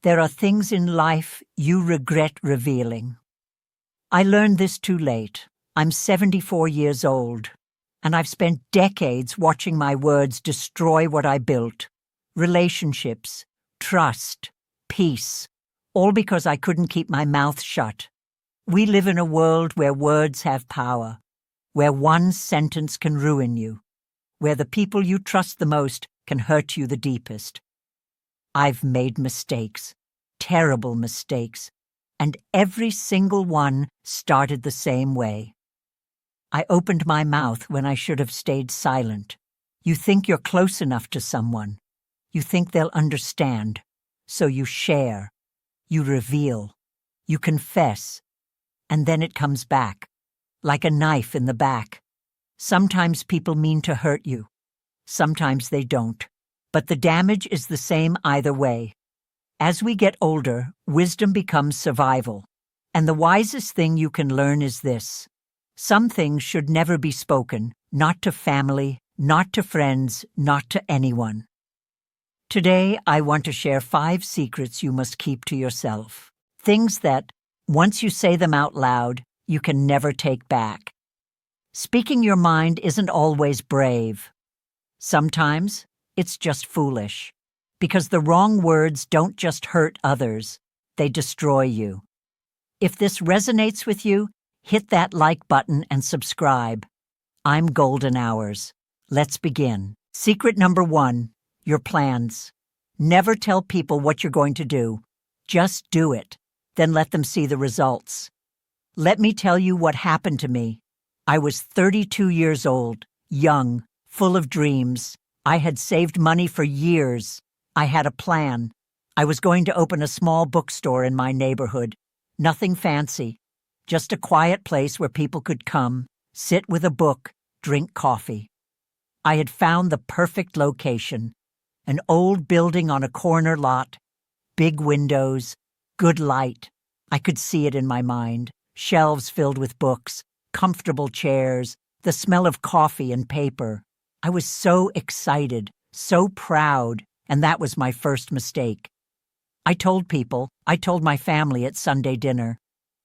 There are things in life you regret revealing. I learned this too late. I'm 74 years old, and I've spent decades watching my words destroy what I built. Relationships, trust, peace, all because I couldn't keep my mouth shut. We live in a world where words have power, where one sentence can ruin you, where the people you trust the most can hurt you the deepest. I've made mistakes, terrible mistakes, and every single one started the same way. I opened my mouth when I should have stayed silent. You think you're close enough to someone. You think they'll understand. So you share. You reveal. You confess. And then it comes back, like a knife in the back. Sometimes people mean to hurt you. Sometimes they don't. But the damage is the same either way. As we get older, wisdom becomes survival. And the wisest thing you can learn is this. Some things should never be spoken, not to family, not to friends, not to anyone. Today, I want to share 5 secrets you must keep to yourself. Things that, once you say them out loud, you can never take back. Speaking your mind isn't always brave. Sometimes, it's just foolish. Because the wrong words don't just hurt others, they destroy you. If this resonates with you, hit that like button and subscribe. I'm Golden Hours. Let's begin. Secret number 1, your plans. Never tell people what you're going to do. Just do it. Then let them see the results. Let me tell you what happened to me. I was 32 years old, young, full of dreams. I had saved money for years. I had a plan. I was going to open a small bookstore in my neighborhood. Nothing fancy. Just a quiet place where people could come, sit with a book, drink coffee. I had found the perfect location. An old building on a corner lot. Big windows. Good light. I could see it in my mind. Shelves filled with books. Comfortable chairs. The smell of coffee and paper. I was so excited, so proud, and that was my first mistake. I told my family at Sunday dinner.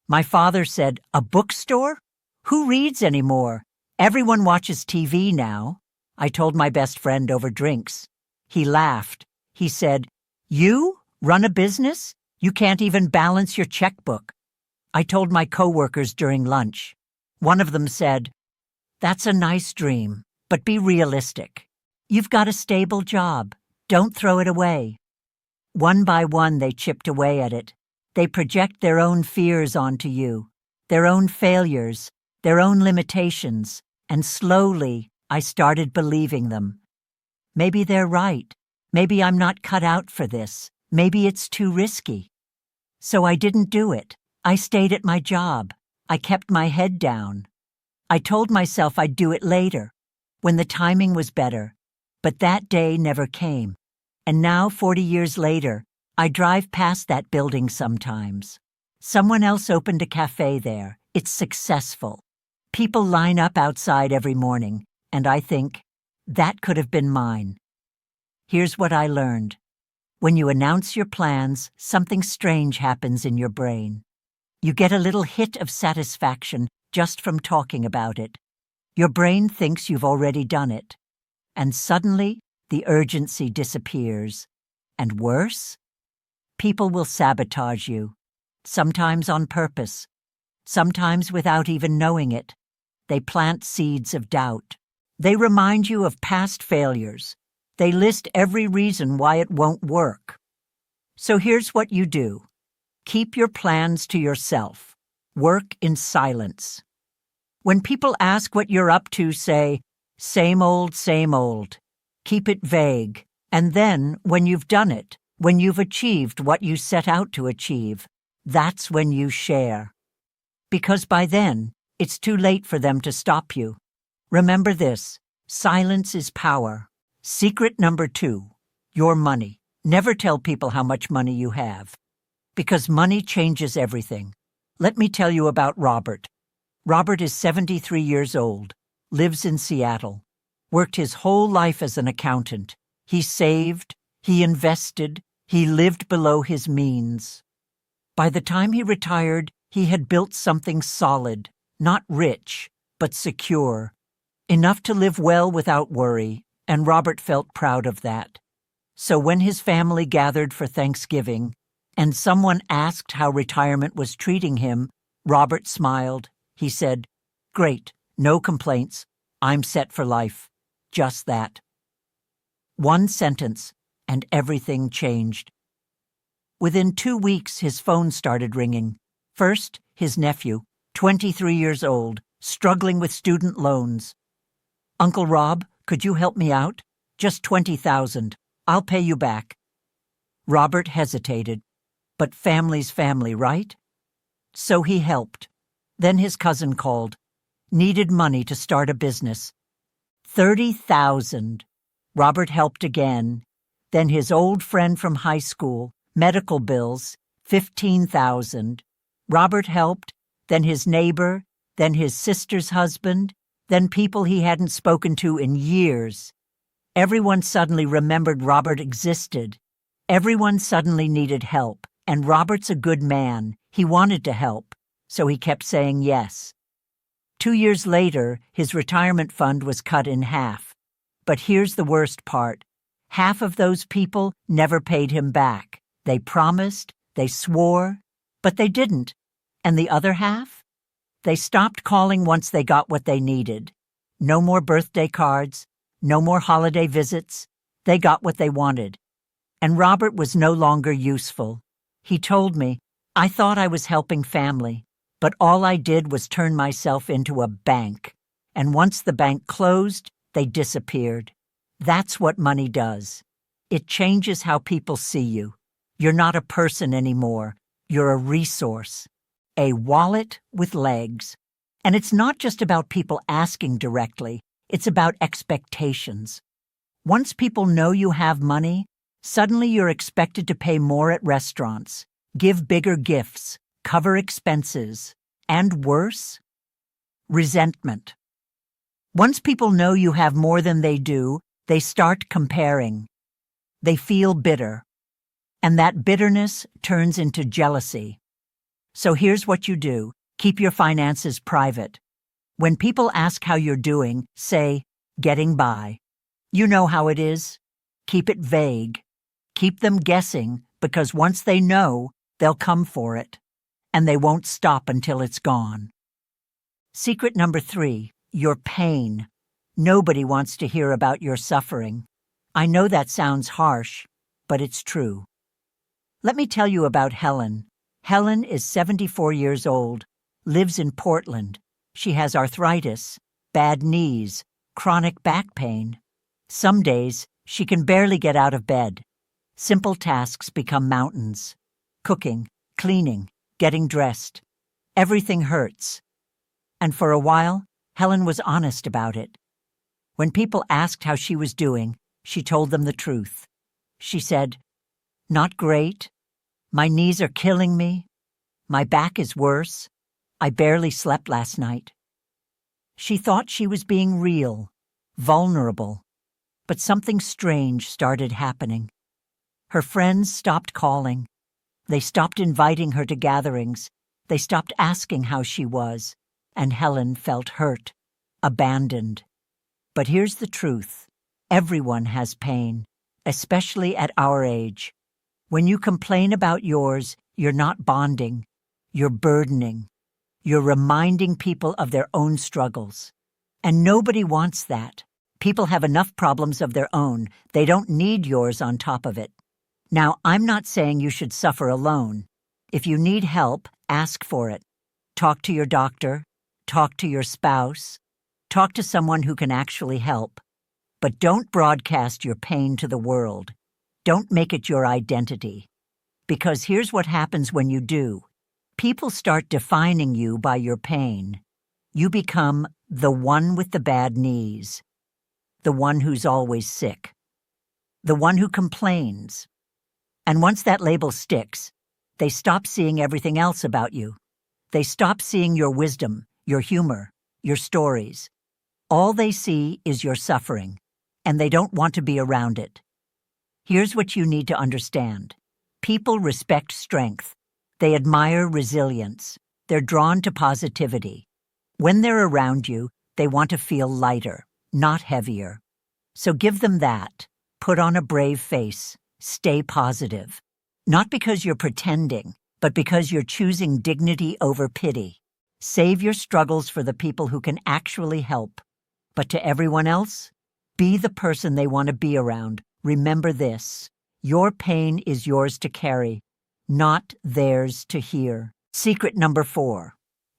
My father said, "A bookstore? Who reads anymore? Everyone watches TV now." I told my best friend over drinks. He laughed. He said, "You run a business? You can't even balance your checkbook." I told my coworkers during lunch. One of them said, "That's a nice dream, but be realistic. You've got a stable job. Don't throw it away." One by one, they chipped away at it. They project their own fears onto you, their own failures, their own limitations, and slowly I started believing them. Maybe they're right. Maybe I'm not cut out for this. Maybe it's too risky. So I didn't do it. I stayed at my job. I kept my head down. I told myself I'd do it later, when the timing was better. But that day never came. And now, 40 years later, I drive past that building sometimes. Someone else opened a cafe there. It's successful. People line up outside every morning, and I think, that could have been mine. Here's what I learned. When you announce your plans, something strange happens in your brain. You get a little hit of satisfaction just from talking about it. Your brain thinks you've already done it. And suddenly, the urgency disappears. And worse? People will sabotage you, sometimes on purpose, sometimes without even knowing it. They plant seeds of doubt. They remind you of past failures. They list every reason why it won't work. So here's what you do. Keep your plans to yourself. Work in silence. When people ask what you're up to, say, "Same old, same old." Keep it vague. And then, when you've done it, when you've achieved what you set out to achieve, that's when you share. Because by then, it's too late for them to stop you. Remember this, silence is power. Secret number 2, your money. Never tell people how much money you have. Because money changes everything. Let me tell you about Robert. Robert is 73 years old, lives in Seattle, worked his whole life as an accountant. He saved, he invested, He lived below his means. By the time he retired, he had built something solid, not rich, but secure, enough to live well without worry, and Robert felt proud of that. So when his family gathered for Thanksgiving, and someone asked how retirement was treating him, Robert smiled. He said, "Great, no complaints. I'm set for life." Just that. One sentence, and everything changed. Within 2 weeks, his phone started ringing. First, his nephew, 23 years old, struggling with student loans. "Uncle Rob, could you help me out? Just $20,000. I'll pay you back." Robert hesitated. But family's family, right? So he helped. Then his cousin called. Needed money to start a business. $30,000. Robert helped again. Then his old friend from high school, medical bills, $15,000. Robert helped, then his neighbor, then his sister's husband, then people he hadn't spoken to in years. Everyone suddenly remembered Robert existed. Everyone suddenly needed help, and Robert's a good man. He wanted to help, so he kept saying yes. 2 years later, his retirement fund was cut in half. But here's the worst part. Half of those people never paid him back. They promised, they swore, but they didn't. And the other half? They stopped calling once they got what they needed. No more birthday cards, no more holiday visits. They got what they wanted. And Robert was no longer useful. He told me, "I thought I was helping family, but all I did was turn myself into a bank. And once the bank closed, they disappeared." That's what money does. It changes how people see you. You're not a person anymore. You're a resource. A wallet with legs. And it's not just about people asking directly. It's about expectations. Once people know you have money, suddenly you're expected to pay more at restaurants, give bigger gifts, cover expenses, and worse, resentment. Once people know you have more than they do, they start comparing. They feel bitter. And that bitterness turns into jealousy. So here's what you do. Keep your finances private. When people ask how you're doing, say, "Getting by." You know how it is. Keep it vague. Keep them guessing, because once they know, they'll come for it. And they won't stop until it's gone. Secret number 3, your pain. Nobody wants to hear about your suffering. I know that sounds harsh, but it's true. Let me tell you about Helen. Helen is 74 years old, lives in Portland. She has arthritis, bad knees, chronic back pain. Some days, she can barely get out of bed. Simple tasks become mountains. Cooking, cleaning, getting dressed. Everything hurts. And for a while, Helen was honest about it. When people asked how she was doing, she told them the truth. She said, "Not great. My knees are killing me. My back is worse. I barely slept last night." She thought she was being real, vulnerable. But something strange started happening. Her friends stopped calling. They stopped inviting her to gatherings. They stopped asking how she was. And Helen felt hurt, abandoned. But here's the truth. Everyone has pain, especially at our age. When you complain about yours, you're not bonding. You're burdening. You're reminding people of their own struggles. And nobody wants that. People have enough problems of their own. They don't need yours on top of it. Now, I'm not saying you should suffer alone. If you need help, ask for it. Talk to your doctor. Talk to your spouse. Talk to someone who can actually help. But don't broadcast your pain to the world. Don't make it your identity. Because here's what happens when you do. People start defining you by your pain. You become the one with the bad knees. The one who's always sick. The one who complains. And once that label sticks, they stop seeing everything else about you. They stop seeing your wisdom, your humor, your stories. All they see is your suffering, and they don't want to be around it. Here's what you need to understand. People respect strength. They admire resilience. They're drawn to positivity. When they're around you, they want to feel lighter, not heavier. So give them that. Put on a brave face. Stay positive. Not because you're pretending, but because you're choosing dignity over pity. Save your struggles for the people who can actually help. But to everyone else, be the person they want to be around. Remember this: your pain is yours to carry, not theirs to hear. Secret number 4.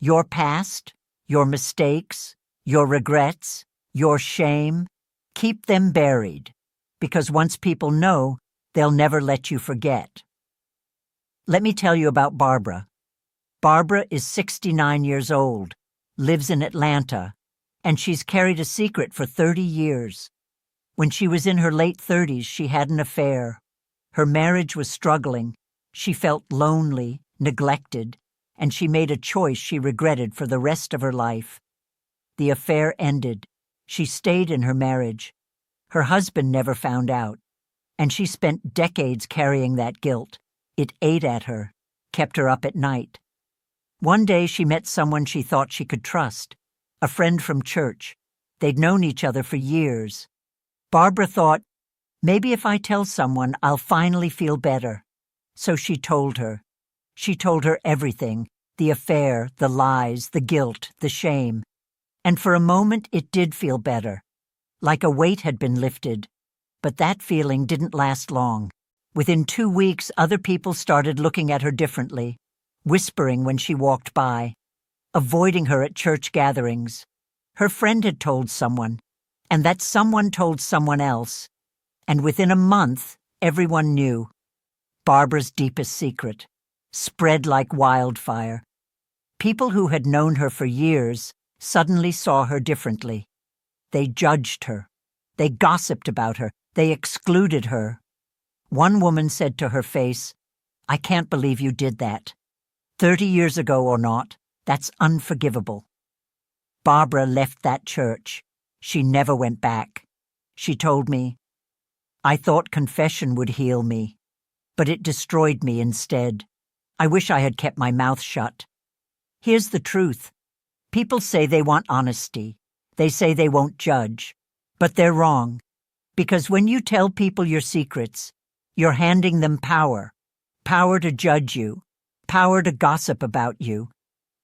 Your past, your mistakes, your regrets, your shame, keep them buried. Because once people know, they'll never let you forget. Let me tell you about Barbara. Barbara is 69 years old, lives in Atlanta, and she's carried a secret for 30 years. When she was in her late 30s, she had an affair. Her marriage was struggling. She felt lonely, neglected, and she made a choice she regretted for the rest of her life. The affair ended. She stayed in her marriage. Her husband never found out, and she spent decades carrying that guilt. It ate at her, kept her up at night. One day she met someone she thought she could trust, a friend from church. They'd known each other for years. Barbara thought, maybe if I tell someone, I'll finally feel better. So she told her. She told her everything: the affair, the lies, the guilt, the shame. And for a moment it did feel better, like a weight had been lifted. But that feeling didn't last long. Within 2 weeks, other people started looking at her differently, whispering when she walked by, avoiding her at church gatherings. Her friend had told someone, and that someone told someone else. And within a month, everyone knew. Barbara's deepest secret spread like wildfire. People who had known her for years suddenly saw her differently. They judged her. They gossiped about her. They excluded her. One woman said to her face, "I can't believe you did that. 30 years ago or not, that's unforgivable." Barbara left that church. She never went back. She told me, "I thought confession would heal me, but it destroyed me instead. I wish I had kept my mouth shut." Here's the truth. People say they want honesty. They say they won't judge. But they're wrong. Because when you tell people your secrets, you're handing them power. Power to judge you. Power to gossip about you.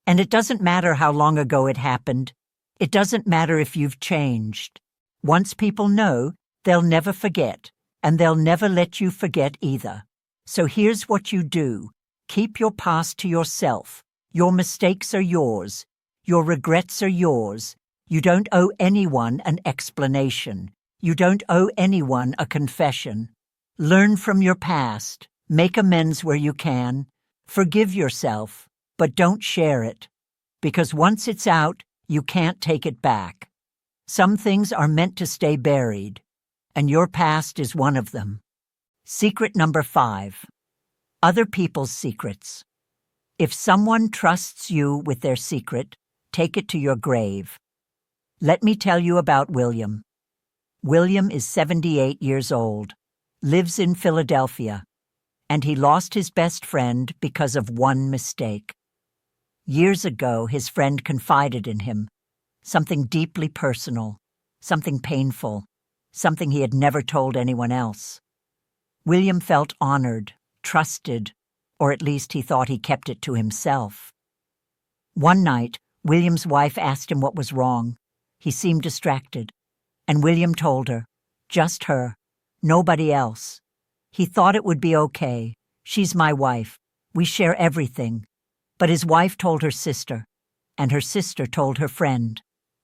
And it doesn't matter how long ago it happened. It doesn't matter if you've changed. Once people know, they'll never forget. And they'll never let you forget either. So here's what you do. Keep your past to yourself. Your mistakes are yours. Your regrets are yours. You don't owe anyone an explanation. You don't owe anyone a confession. Learn from your past. Make amends where you can. Forgive yourself, but don't share it. Because once it's out, you can't take it back. Some things are meant to stay buried, and your past is one of them. Secret number 5. Other people's secrets. If someone trusts you with their secret, take it to your grave. Let me tell you about William. William is 78 years old, lives in Philadelphia, and he lost his best friend because of one mistake. Years ago, his friend confided in him, something deeply personal, something painful, something he had never told anyone else. William felt honored, trusted, or at least he thought he kept it to himself. One night, William's wife asked him what was wrong. He seemed distracted, and William told her, just her, nobody else. He thought it would be okay. She's my wife. We share everything. But his wife told her sister, and her sister told her friend,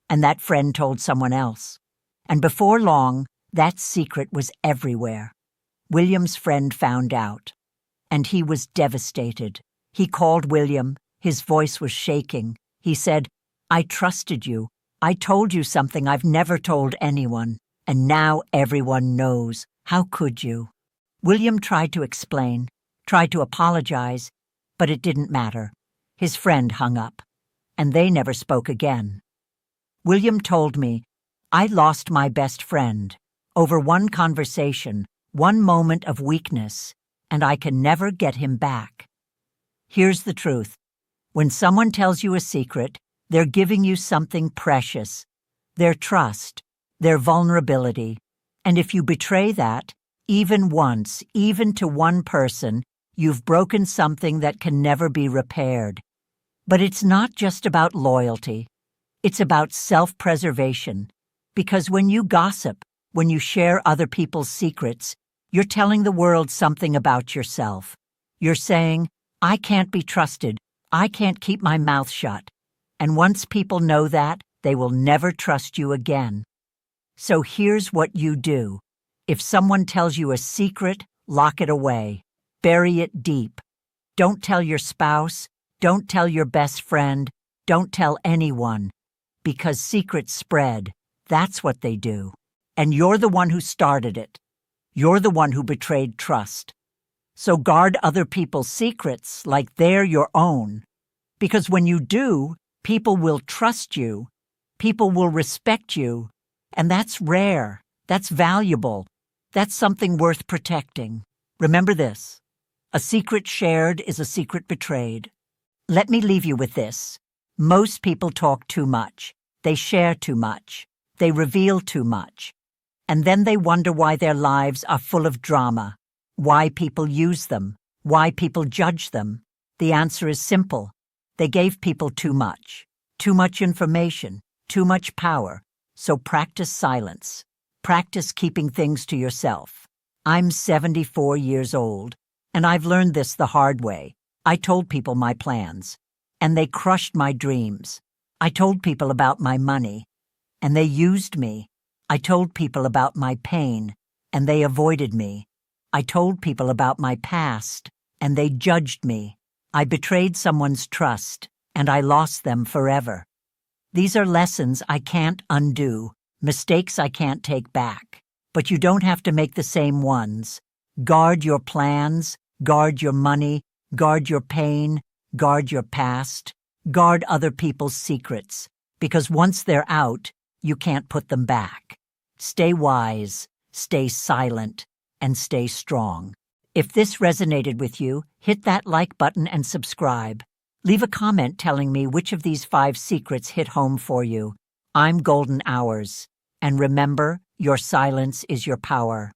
and that friend told someone else. And before long, that secret was everywhere. William's friend found out, and he was devastated. He called William. His voice was shaking. He said, "I trusted you. I told you something I've never told anyone, and now everyone knows. How could you?" William tried to explain, tried to apologize, but it didn't matter. His friend hung up, and they never spoke again. William told me, "I lost my best friend over one conversation, one moment of weakness, and I can never get him back. Here's the truth. When someone tells you a secret, they're giving you something precious, their trust, their vulnerability. And if you betray that, even once, even to one person, you've broken something that can never be repaired. But it's not just about loyalty. It's about self-preservation. Because when you gossip, when you share other people's secrets, you're telling the world something about yourself. You're saying, I can't be trusted. I can't keep my mouth shut. And once people know that, they will never trust you again. So here's what you do. If someone tells you a secret, lock it away. Bury it deep. Don't tell your spouse. Don't tell your best friend. Don't tell anyone. Because secrets spread. That's what they do. And you're the one who started it. You're the one who betrayed trust. So guard other people's secrets like they're your own. Because when you do, people will trust you. People will respect you. And that's rare. That's valuable. That's something worth protecting. Remember this. A secret shared is a secret betrayed. Let me leave you with this. Most people talk too much. They share too much. They reveal too much. And then they wonder why their lives are full of drama, why people use them, why people judge them. The answer is simple. They gave people too much information, too much power. So practice silence. Practice keeping things to yourself. I'm 74 years old, and I've learned this the hard way. I told people my plans, and they crushed my dreams. I told people about my money, and they used me. I told people about my pain, and they avoided me. I told people about my past, and they judged me. I betrayed someone's trust, and I lost them forever. These are lessons I can't undo, mistakes I can't take back. But you don't have to make the same ones. Guard your plans, guard your money, guard your pain, guard your past, guard other people's secrets. Because once they're out, you can't put them back. Stay wise, stay silent, and stay strong. If this resonated with you, hit that like button and subscribe. Leave a comment telling me which of these 5 secrets hit home for you. I'm Golden Hours. And remember, your silence is your power.